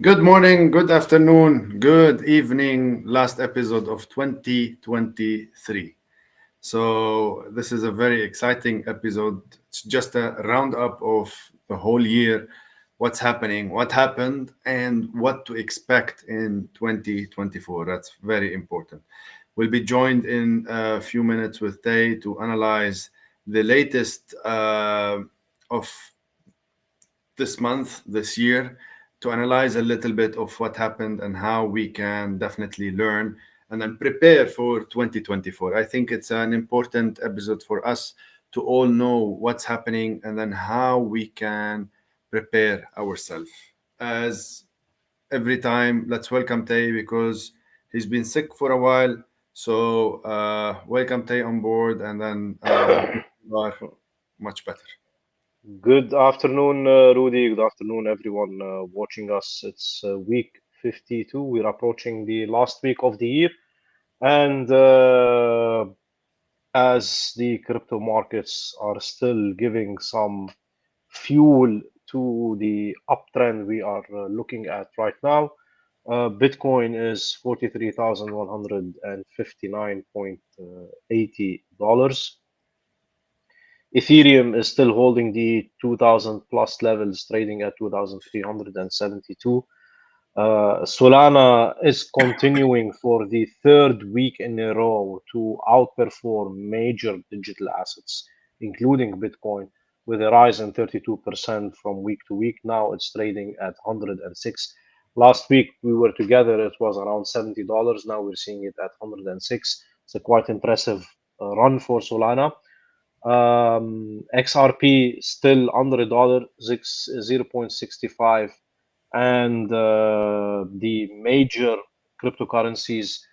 Good morning, good afternoon, good evening. Last episode of 2023. So, this is a very exciting episode. It's just a roundup of the whole year, what's happening, what happened, and what to expect in 2024. That's very important. We'll be joined in a few minutes with Tay to analyze the latest of this month, this year, to analyze a little bit of what happened and how we can definitely learn and then prepare for 2024. I think it's an important episode for us to all know what's happening and then how we can prepare ourselves. As every time, let's welcome Tay because he's been sick for a while. So, welcome Tay on board, and then you are much better. Good afternoon, Rudy. Good afternoon, everyone watching us. It's week 52. We're approaching the last week of the year. And as the crypto markets are still giving some fuel to the uptrend we are looking at right now, Bitcoin is $43,159.80. Ethereum is still holding the 2000 plus levels, trading at 2372. Solana is continuing for the third week in a row to outperform major digital assets, including Bitcoin, with a rise in 32% from week to week. Now it's trading at 106. Last week we were together, it was around $70. Now we're seeing it at 106. It's a quite impressive run for Solana. XRP still under $1, 0.65, and the major cryptocurrencies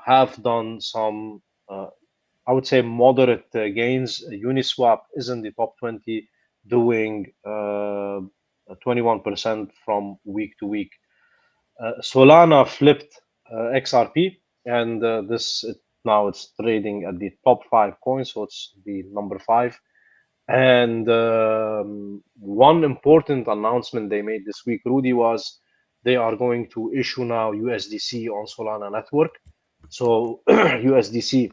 have done some, I would say, moderate gains. Uniswap is in the top 20, doing 21% from week to week. Solana flipped XRP, and now it's trading at the top five coins, so it's the number five. And one important announcement they made this week, Rudy, was they are going to issue now USDC on Solana network. So USDC,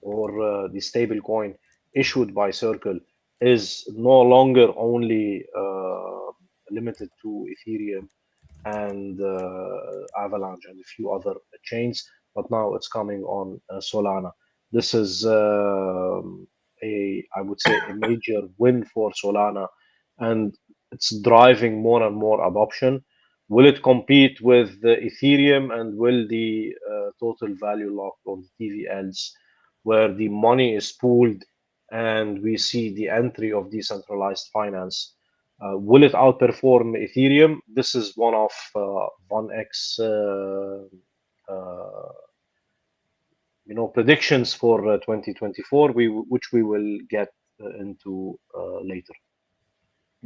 or the stable coin issued by Circle, is no longer only limited to Ethereum and Avalanche and a few other chains, but now it's coming on Solana. This is I would say, a major win for Solana, and it's driving more and more adoption. Will it compete with the Ethereum, and will the total value lock on the TVLs, where the money is pooled and we see the entry of decentralized finance? Will it outperform Ethereum? This is one of 1x uh, predictions for 2024, which we will get into later.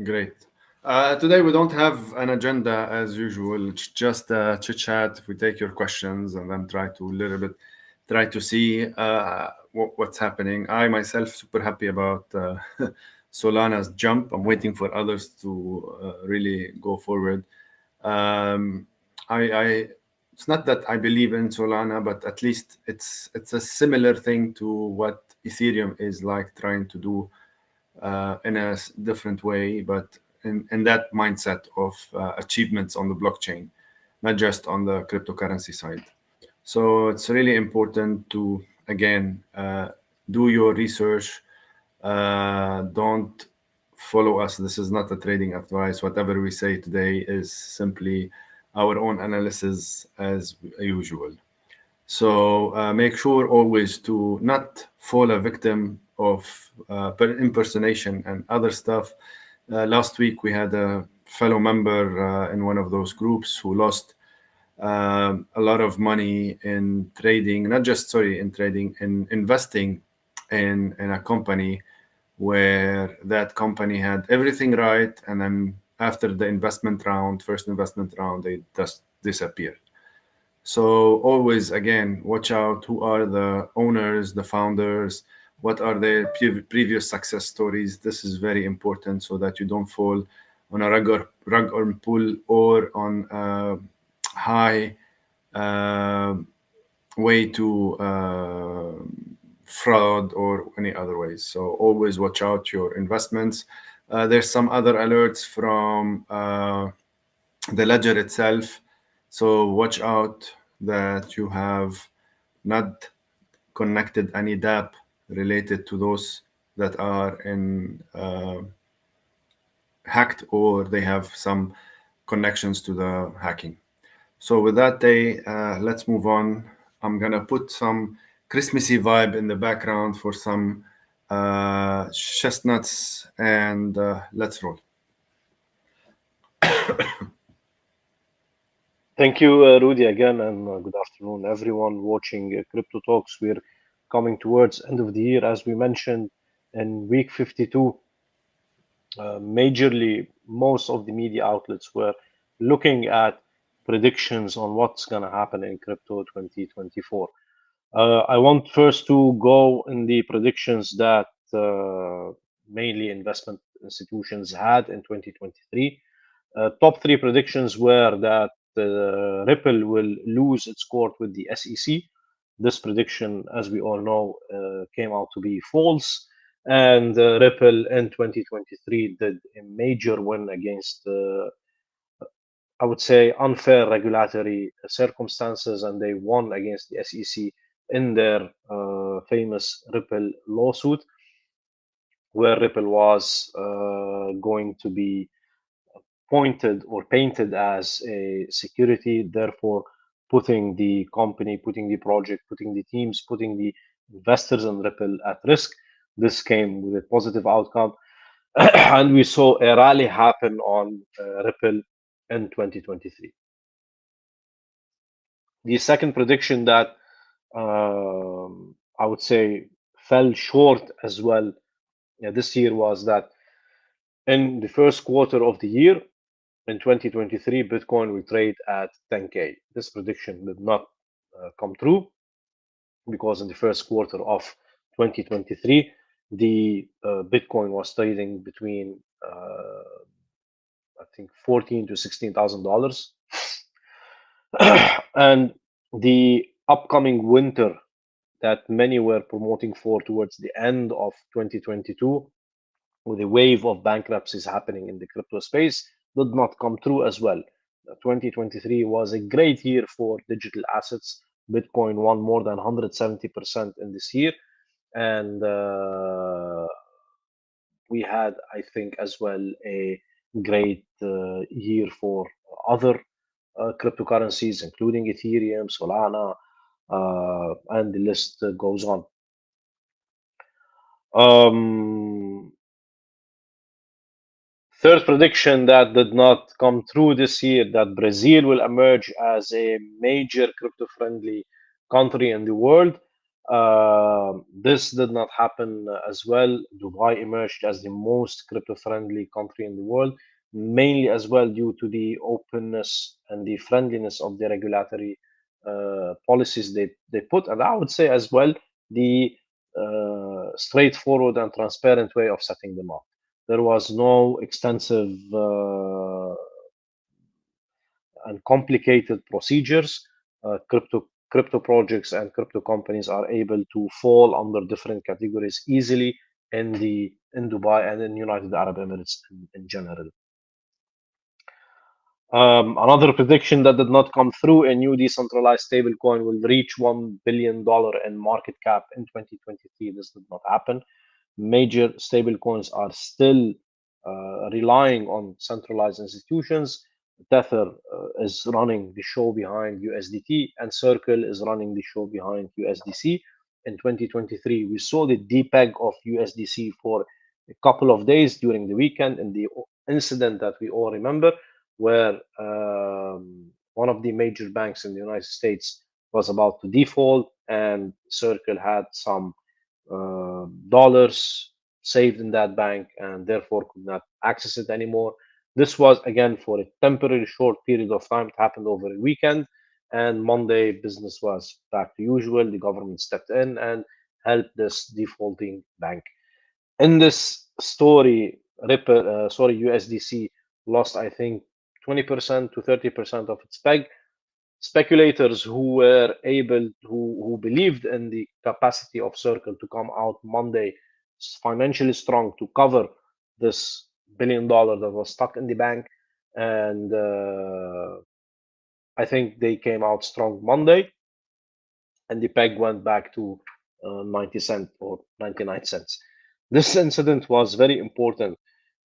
Great. Today we don't have an agenda as usual. It's just a chit chat. We take your questions and then try to see what's happening. I myself super happy about Solana's jump. I'm waiting for others to really go forward. I it's not that I believe in Solana, but at least it's a similar thing to what Ethereum is like trying to do in a different way, but in that mindset of achievements on the blockchain, not just on the cryptocurrency side. So it's really important to, again, do your research. Don't follow us. This is not a trading advice. Whatever we say today is simply our own analysis as usual. So make sure always to not fall a victim of impersonation and other stuff. Last week we had a fellow member in one of those groups who lost a lot of money in trading, not just sorry in trading, in investing in a company where that company had everything right, and then after the first investment round, they just disappeared. So always, again, watch out who are the owners, the founders, what are their previous success stories. This is very important so that you don't fall on a rug or pull, or on a high uh, way to fraud or any other ways. So always watch out your investments. There's some other alerts from the ledger itself. So watch out that you have not connected any DApp related to those that are in hacked, or they have some connections to the hacking. So with that, let's move on. I'm gonna put some Christmassy vibe in the background for some chestnuts, and let's roll. Thank you, Rudy, again, and good afternoon, everyone watching Crypto Talks. We're coming towards end of the year, as we mentioned in week 52. Majorly, most of the media outlets were looking at predictions on what's going to happen in crypto 2024. I want first to go in the predictions that mainly investment institutions had in 2023. Top three predictions were that Ripple will lose its court with the SEC. This prediction, as we all know, came out to be false. And Ripple in 2023 did a major win against, I would say, unfair regulatory circumstances, and they won against the SEC in their famous Ripple lawsuit, where Ripple was going to be pointed or painted as a security, therefore putting the company, putting the project, putting the teams, putting the investors in Ripple at risk. This came with a positive outcome, and we saw a rally happen on Ripple in 2023. The second prediction that I would say fell short as well this year was that in the first quarter of the year, in 2023, Bitcoin will trade at 10K. This prediction did not come true because in the first quarter of 2023, the Bitcoin was trading between I think 14 to $16,000, and the upcoming winter that many were promoting for towards the end of 2022, with a wave of bankruptcies happening in the crypto space, did not come true as well. 2023 was a great year for digital assets. Bitcoin won more than 170% in this year. And we had, I think, as well, a great year for other cryptocurrencies, including Ethereum, Solana, and the list goes on. Um, Third prediction that did not come true this year, that Brazil will emerge as a major crypto-friendly country in the world. This did not happen as well. Dubai emerged as the most crypto-friendly country in the world, mainly as well due to the openness and the friendliness of the regulatory policies they put. And I would say as well the straightforward and transparent way of setting them up. There was no extensive and complicated procedures. Crypto projects and crypto companies are able to fall under different categories easily in Dubai and in United Arab Emirates in general. Another prediction that did not come through: a new decentralized stablecoin will reach $1 billion in market cap in 2023. This did not happen. Major stablecoins are still relying on centralized institutions. Tether is running the show behind USDT, and Circle is running the show behind USDC. In 2023, we saw the depeg of USDC for a couple of days during the weekend, in the incident that we all remember, where one of the major banks in the United States was about to default, and Circle had some dollars saved in that bank and therefore could not access it anymore. This was again for a temporary short period of time. It happened over a weekend, and Monday business was back to usual. The government stepped in and helped this defaulting bank. In this story, USDC lost, I think, 20% to 30% of its peg. Speculators who believed in the capacity of Circle to come out Monday financially strong to cover this $1 billion that was stuck in the bank, and I think they came out strong Monday, and the peg went back to 90 cents or 99 cents. This incident was very important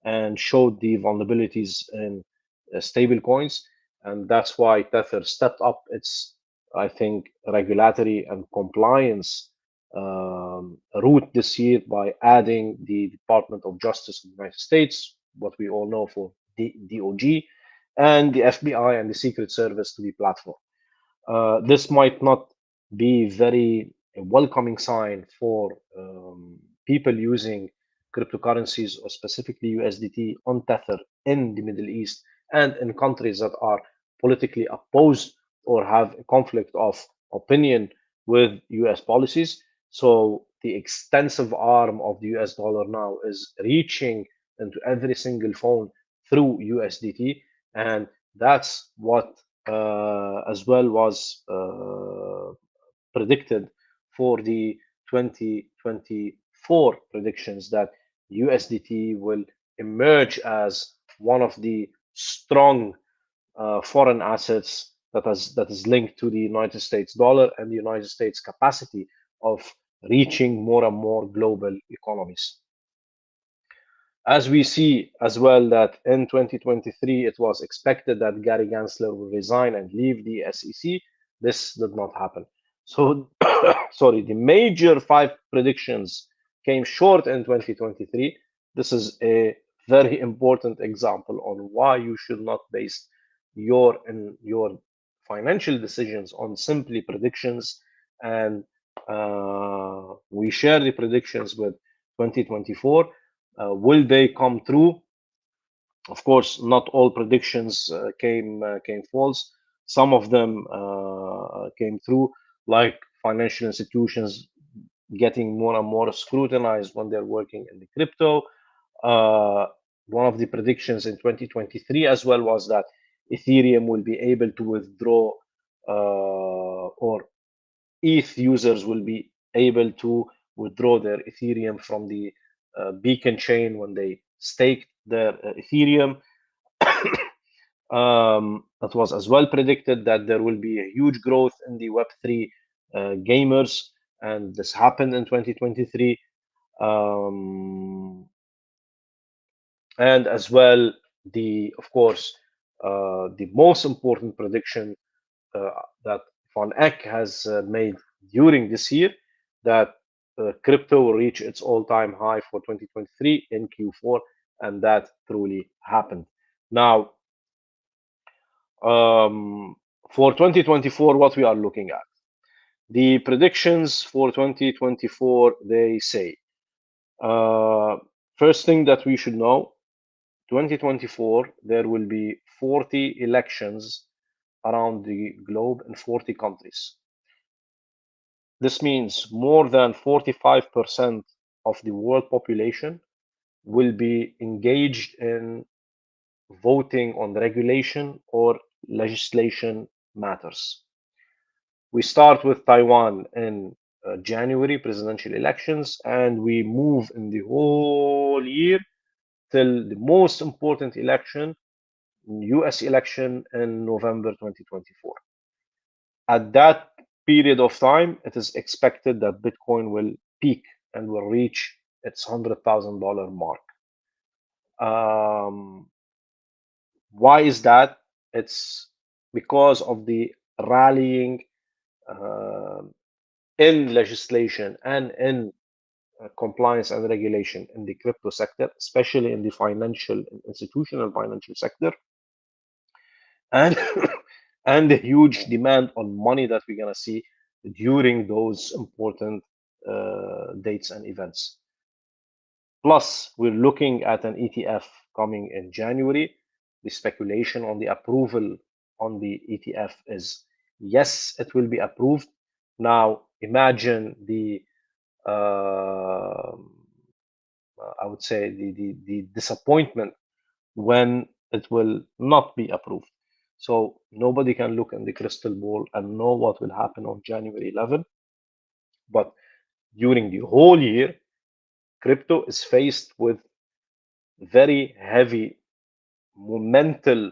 and showed the vulnerabilities in stable coins, and that's why Tether stepped up its, I think, regulatory and compliance route this year by adding the Department of Justice of the United States, what we all know for DOG, and the FBI and the Secret Service to the platform. This might not be very welcoming sign for people using cryptocurrencies or specifically USDT on Tether in the Middle East and in countries that are politically opposed or have a conflict of opinion with US policies. So the extensive arm of the US dollar now is reaching into every single phone through USDT, and that's what as well was predicted for the 2024 predictions, that USDT will emerge as one of the strong foreign assets that is linked to the United States dollar and the United States capacity of reaching more and more global economies. As we see as well that in 2023, it was expected that Gary Gensler will resign and leave the SEC. This did not happen. So, sorry, the major five predictions came short in 2023. This is a very important example on why you should not base your financial decisions on simply predictions. And we share the predictions with 2024. Will they come true? Of course, not all predictions came false. Some of them came true, like financial institutions getting more and more scrutinized when they're working in the crypto. One of the predictions in 2023 as well was that Ethereum will be able to withdraw, or ETH users will be able to withdraw their Ethereum from the beacon chain when they stake their Ethereum. That was as well predicted that there will be a huge growth in the Web3 gamers, and this happened in 2023. And as well, of course, the most important prediction that Van Eck has made during this year, that crypto will reach its all-time high for 2023 in Q4, and that truly happened. Now, for 2024, what we are looking at, the predictions for 2024, they say, first thing that we should know, 2024, there will be 40 elections around the globe in 40 countries. This means more than 45% of the world population will be engaged in voting on regulation or legislation matters. We start with Taiwan in January presidential elections, and we move in the whole year till the most important election, US election in November 2024. At that period of time, it is expected that Bitcoin will peak and will reach its $100,000 mark. Why is that? It's because of the rallying in legislation and in compliance and regulation in the crypto sector, especially in the financial institutional financial sector, and and the huge demand on money that we're gonna see during those important dates and events. Plus, we're looking at an ETF coming in January. The speculation on the approval on the ETF is yes, it will be approved. Now, imagine the I would say the disappointment when it will not be approved. So nobody can look in the crystal ball and know what will happen on January 11. But during the whole year, crypto is faced with very heavy momental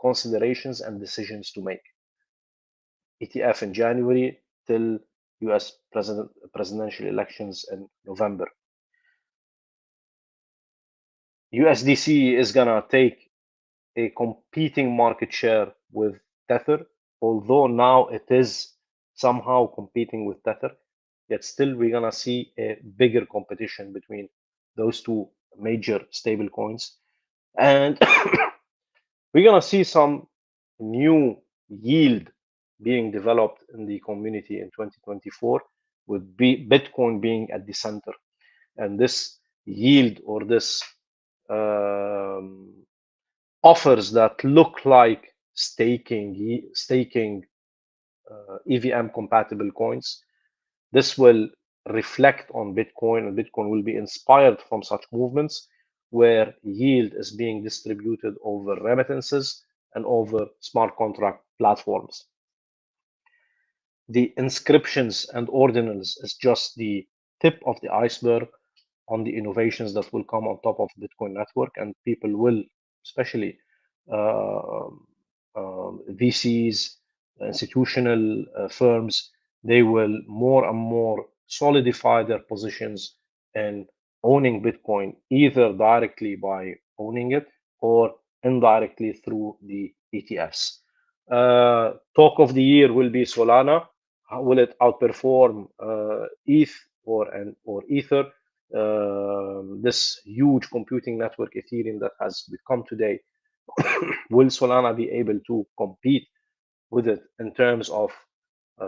considerations and decisions to make. ETF in January till US presidential elections in November. USDC is gonna take a competing market share with Tether, although now it is somehow competing with Tether, yet still we're gonna see a bigger competition between those two major stable coins. And we're gonna see some new yield being developed in the community in 2024, with Bitcoin being at the center. And this yield, or this um, offers that look like staking EVM compatible coins. This will reflect on Bitcoin, and Bitcoin will be inspired from such movements where yield is being distributed over remittances and over smart contract platforms. The inscriptions and ordinals is just the tip of the iceberg on the innovations that will come on top of Bitcoin network, and people will, especially uh, VCs, institutional firms, they will more and more solidify their positions in owning Bitcoin, either directly by owning it or indirectly through the ETFs. Talk of the year will be Solana. How will it outperform ETH or Ether? This huge computing network Ethereum that has become today, will Solana be able to compete with it in terms of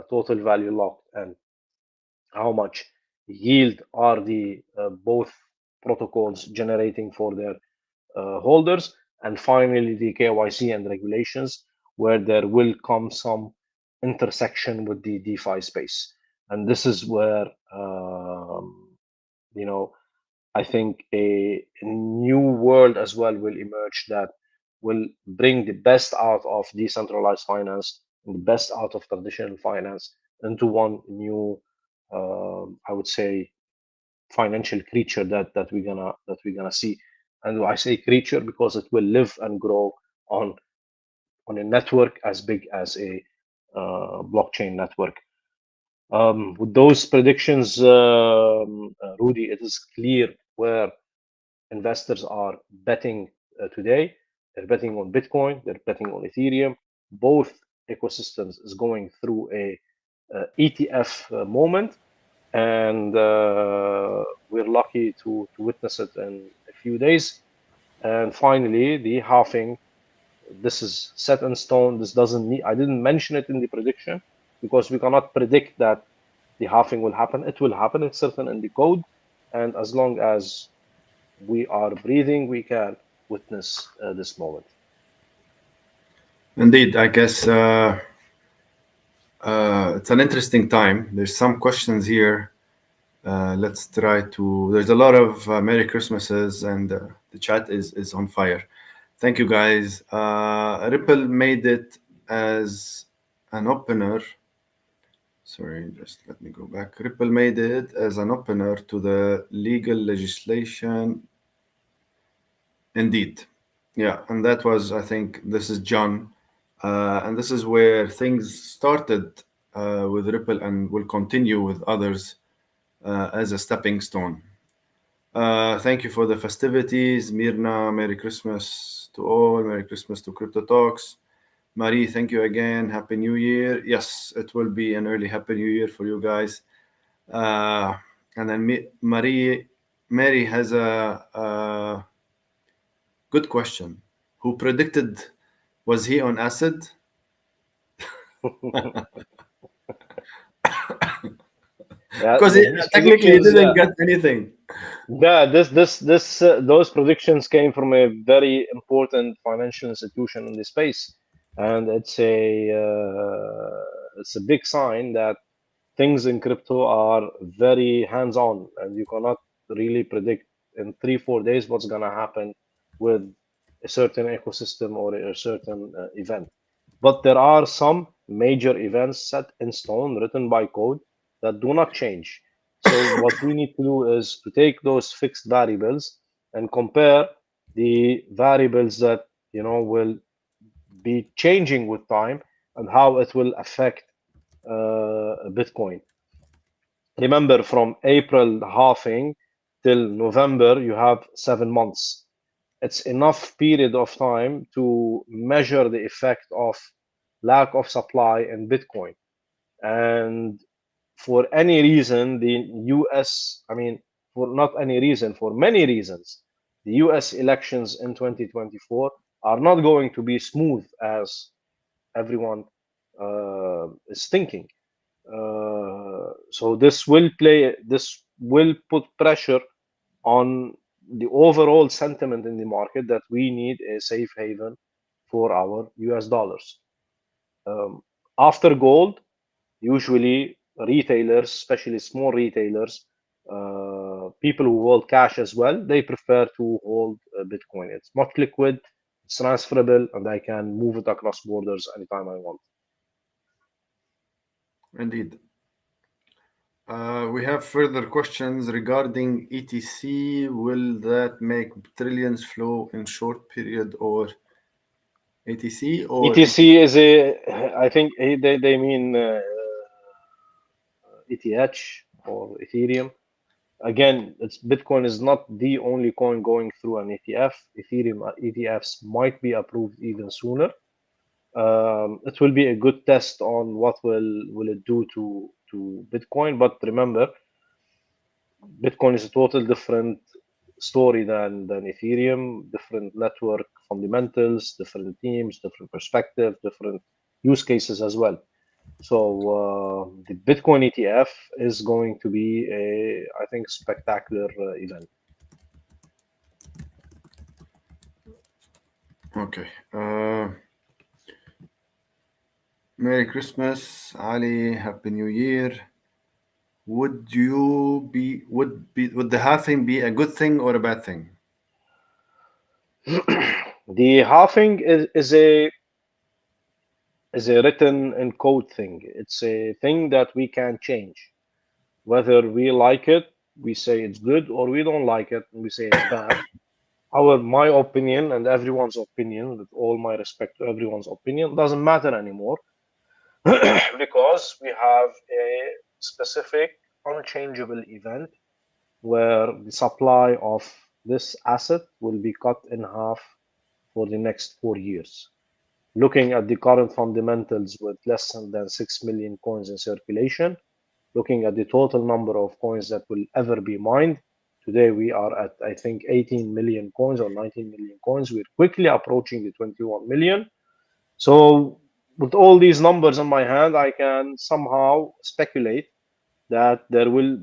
total value locked, and how much yield are the both protocols generating for their holders? And finally, the KYC and regulations, where there will come some intersection with the DeFi space. And this is where you know I think a new world as well will emerge that will bring the best out of decentralized finance and the best out of traditional finance into one new, I would say, financial creature that we're gonna see. And I say creature because it will live and grow on a network as big as a blockchain network. With those predictions, Rudy, it is clear where investors are betting today. They're betting on Bitcoin, they're betting on Ethereum. Both ecosystems is going through a ETF moment, and we're lucky to witness it in a few days. And finally, the halving. This is set in stone. This doesn't need. I didn't mention it in the prediction because we cannot predict that the halving will happen. It will happen. It's certain in the code, and as long as we are breathing, we can witness this moment. Indeed, I guess it's an interesting time. There's some questions here. Let's try to. There's a lot of Merry Christmases, and the chat is on fire. Thank you, guys. Ripple made it as an opener. Sorry, just let me go back. Ripple made it as an opener to the legal legislation. Indeed. Yeah, and that was, I think, this is John. And this is where things started with Ripple and will continue with others as a stepping stone. Thank you for the festivities. Mirna, Merry Christmas to all. Merry Christmas to Cryptotalks. Marie, thank you again. Happy New Year. Yes, it will be an early Happy New Year for you guys. And then Mary has a good question. Who predicted? Was he on acid? Yeah, Because his technically he predictions. didn't get anything. Yeah, this those predictions came from a very important financial institution in the space, and it's a big sign that things in crypto are very hands-on, and you cannot really predict in 3 4 days what's gonna happen with a certain ecosystem or a certain event. But there are some major events set in stone, written by code, that do not change. So what we need to do is to take those fixed variables and compare the variables that will be changing with time and how it will affect Bitcoin. Remember, from April halving till November, you have 7 months. It's enough period of time to measure the effect of lack of supply in Bitcoin. And for any reason, the US, I mean, for not any reason, for many reasons, the US elections in 2024 are not going to be smooth as everyone is thinking. So this will put pressure on the overall sentiment in the market that we need a safe haven for our US dollars. After gold, usually retailers, especially small retailers, people who hold cash as well, they prefer to hold Bitcoin. It's much liquid, it's transferable, and I can move it across borders anytime I want. Indeed. We have further questions regarding ETC. Will that make trillions flow in short period or ATC or ETC is I think they mean ETH or Ethereum. Again, Bitcoin is not the only coin going through an ETF. Ethereum ETFs might be approved even sooner. It will be a good test on what will it do to Bitcoin. But remember, Bitcoin is a total different story than Ethereum. Different network fundamentals, different teams, different perspective, different use cases as well. So the Bitcoin ETF is going to be I think, spectacular event. okay? Merry Christmas, Ali. Happy New Year. Would the halving be a good thing or a bad thing? The halving is a written in code thing. It's a thing that we can change. Whether we like it, we say it's good, or we don't like it and we say it's bad. My opinion and everyone's opinion, with all my respect to everyone's opinion, doesn't matter anymore because we have a specific unchangeable event where the supply of this asset will be cut in half for the next 4 years. Looking at the current fundamentals with less than 6 million coins in circulation, looking at the total number of coins that will ever be mined, today we are at, I think, 18 million coins or 19 million coins. We're quickly approaching the 21 million. So with all these numbers in my hand, I can somehow speculate that there will,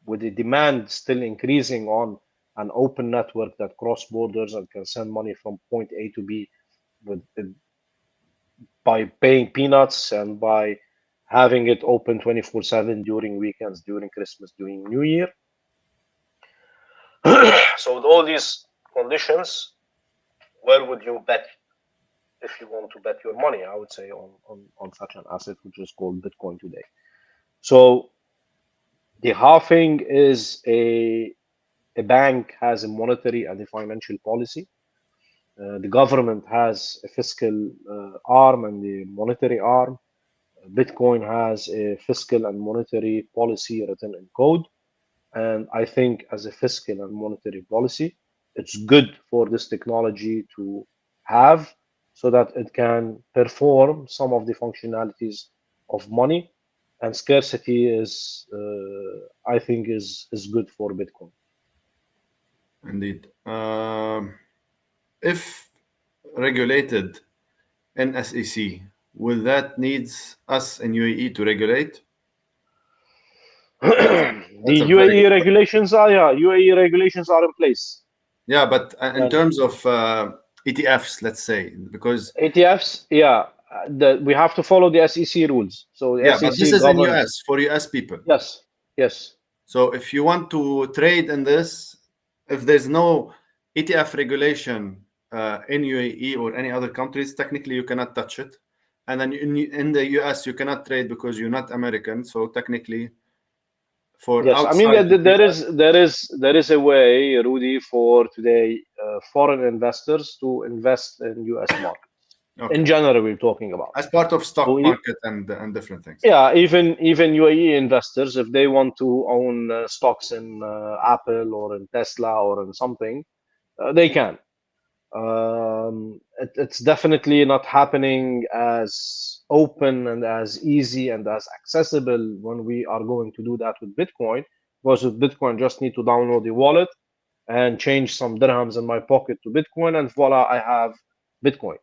with the demand still increasing on an open network that cross borders and can send money from point A to B with by paying peanuts and by having it open 24/7 during weekends, during Christmas, during New Year. So with all these conditions, where would you bet if you want to bet your money? I would say on such an asset, which is called Bitcoin today. So the halving is a bank has a monetary and a financial policy. The government has a fiscal arm and the monetary arm. Bitcoin has a fiscal and monetary policy written in code. And I think as a fiscal and monetary policy, it's good for this technology to have so that it can perform some of the functionalities of money. And scarcity is, I think, is good for Bitcoin. Indeed. If regulated in SEC, will that needs us in UAE to regulate? The That's a very UAE good question. regulations are, yeah, UAE regulations are in place. Yeah, but in And terms of ETFs, let's say, because ATFs, yeah, we have to follow the SEC rules. So the yeah, but this SEC is in governs. US for US people. Yes, yes. So if you want to trade in this, if there's no ETF regulation in UAE or any other countries, technically you cannot touch it. And then in the US, you cannot trade because you're not American. So technically, for Yes, I mean outside the US, there is a way, Rudy, for today foreign investors to invest in U.S. market. In okay, general, we're talking about. as part of So stock market and different things. yeah, even UAE investors, if they want to own stocks in Apple or in Tesla or in something, they can. It's definitely not happening as open and as easy and as accessible when we are going to do that with Bitcoin. Because with Bitcoin, just need to download the wallet and change some dirhams in my pocket to Bitcoin, and voila, I have Bitcoin.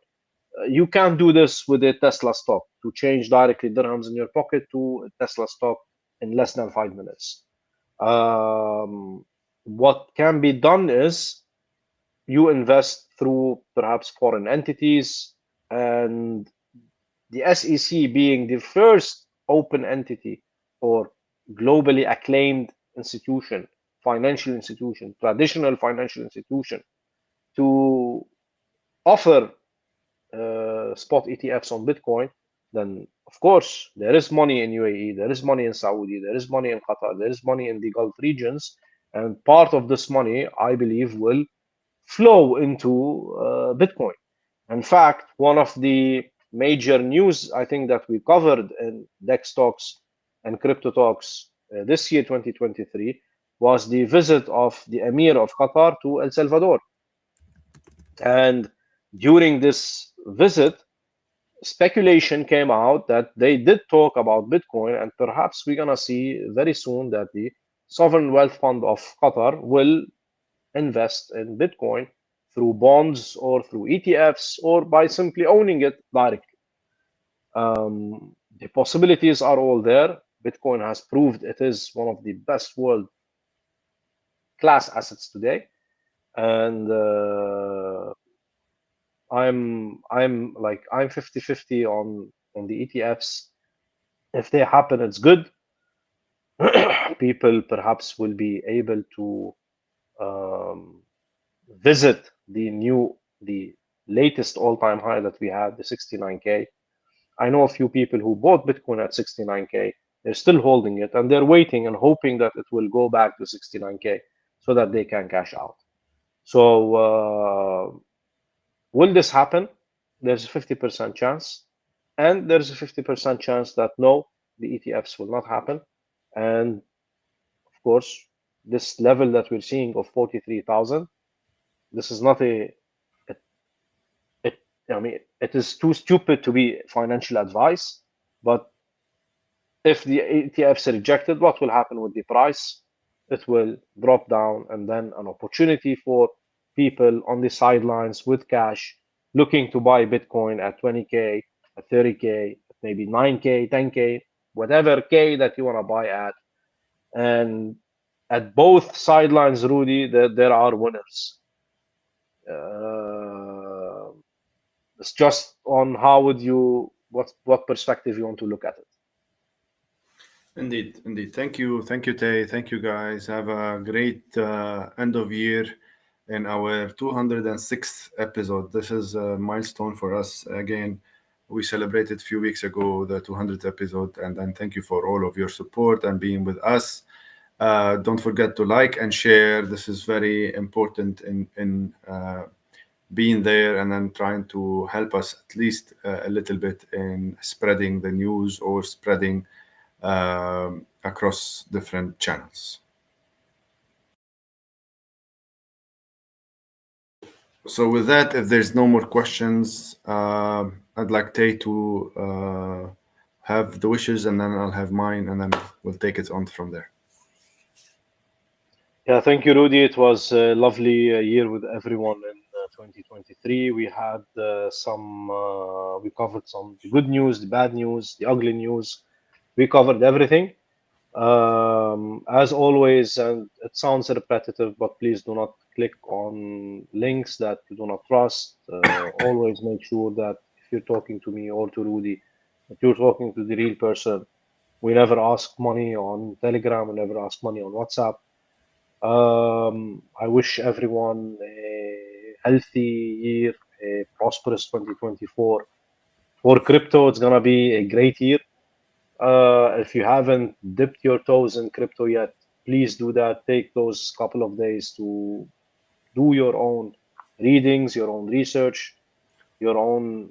You can't do this with a Tesla stock to change directly dirhams in your pocket to a Tesla stock in less than 5 minutes. What can be done is you invest through perhaps foreign entities, and the SEC being the first open entity or globally acclaimed institution, financial institution, traditional financial institution, to offer spot ETFs on Bitcoin, then of course there is money in UAE, there is money in Saudi, there is money in Qatar, there is money in the Gulf regions, and part of this money, I believe, will flow into Bitcoin. In fact, one of the major news I think that we covered in Dxtalks and Cryptotalks this year, 2023, was the visit of the Emir of Qatar to El Salvador. And during this visit, speculation came out that they did talk about Bitcoin, and perhaps we're gonna see very soon that the sovereign wealth fund of Qatar will invest in Bitcoin through bonds or through ETFs or by simply owning it directly. The possibilities are all there. Bitcoin has proved it is one of the best world class assets today, and I'm 50-50 on the ETFs. If they happen, it's good. People perhaps will be able to um, visit the latest all-time high that we had, the 69K. I know a few people who bought Bitcoin at 69K. They're still holding it and they're waiting and hoping that it will go back to 69K so that they can cash out. So will this happen? There's a 50% chance, and there's a 50% chance that no, the ETFs will not happen. And of course, this level that we're seeing of 43,000, this is not it, it, I mean, it is too stupid to be financial advice. But if the ETFs are rejected, what will happen with the price? It will drop down, and then an opportunity for people on the sidelines with cash looking to buy Bitcoin at 20K, at 30K, at maybe 9K, 10K, whatever K that you want to buy at. And at both sidelines, Rudy, there are winners. Uh, it's just on how would you, what perspective you want to look at it. Indeed, indeed. Thank you, Tay. Thank you, guys. Have a great end of year in our 206th episode. This is a milestone for us. Again, we celebrated a few weeks ago the 200th episode, and thank you for all of your support and being with us. Don't forget to like and share. This is very important in being there and then trying to help us at least a little bit in spreading the news or spreading across different channels. So with that, if there's no more questions, I'd like Tay to have the wishes, and then I'll have mine, and then we'll take it on from there. Yeah, thank you, Rudy. It was a lovely year with everyone in 2023. We had we covered some the good news, the bad news, the ugly news. We covered everything. As always, and it sounds repetitive, but please do not click on links that you do not trust. Always make sure that if you're talking to me or to Rudy, that you're talking to the real person. We never ask money on Telegram. We never ask money on WhatsApp. I wish everyone a healthy year, a prosperous 2024. For crypto, it's gonna be a great year. If you haven't dipped your toes in crypto yet, please do that. Take those couple of days to do your own readings, your own research, your own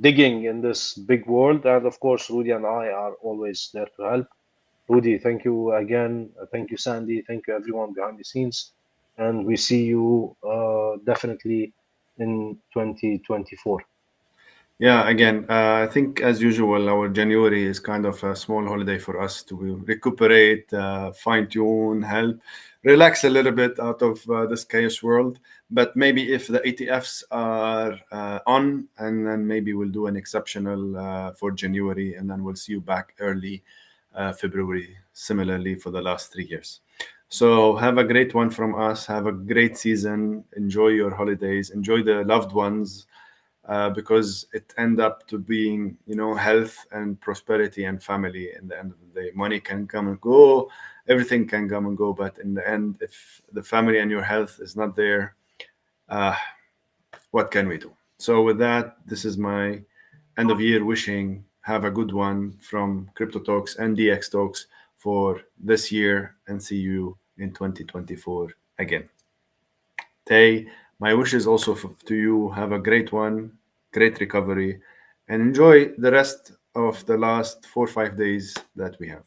digging in this big world. And of course, Rudy and I are always there to help. Rudy, thank you again. Thank you, Sandy. Thank you, everyone behind the scenes. And we see you definitely in 2024. Yeah, again, I think as usual, our January is kind of a small holiday for us to recuperate, fine tune, help, relax a little bit out of this chaos world. But maybe if the ETFs are on, and then maybe we'll do an exceptional for January, and then we'll see you back early February, similarly for the last 3 years. So have a great one from us. Have a great season. Enjoy your holidays. Enjoy the loved ones because it end up to being health and prosperity and family. In the end of the day, money can come and go, everything can come and go, but in the end, if the family and your health is not there, uh, what can we do? So with that, this is my end of year wishing. Have a good one from Crypto Talks and Dxtalks for this year, and see you in 2024 again. Tay, my wishes also to you. Have a great one, great recovery, and enjoy the rest of the last 4 or 5 days that we have.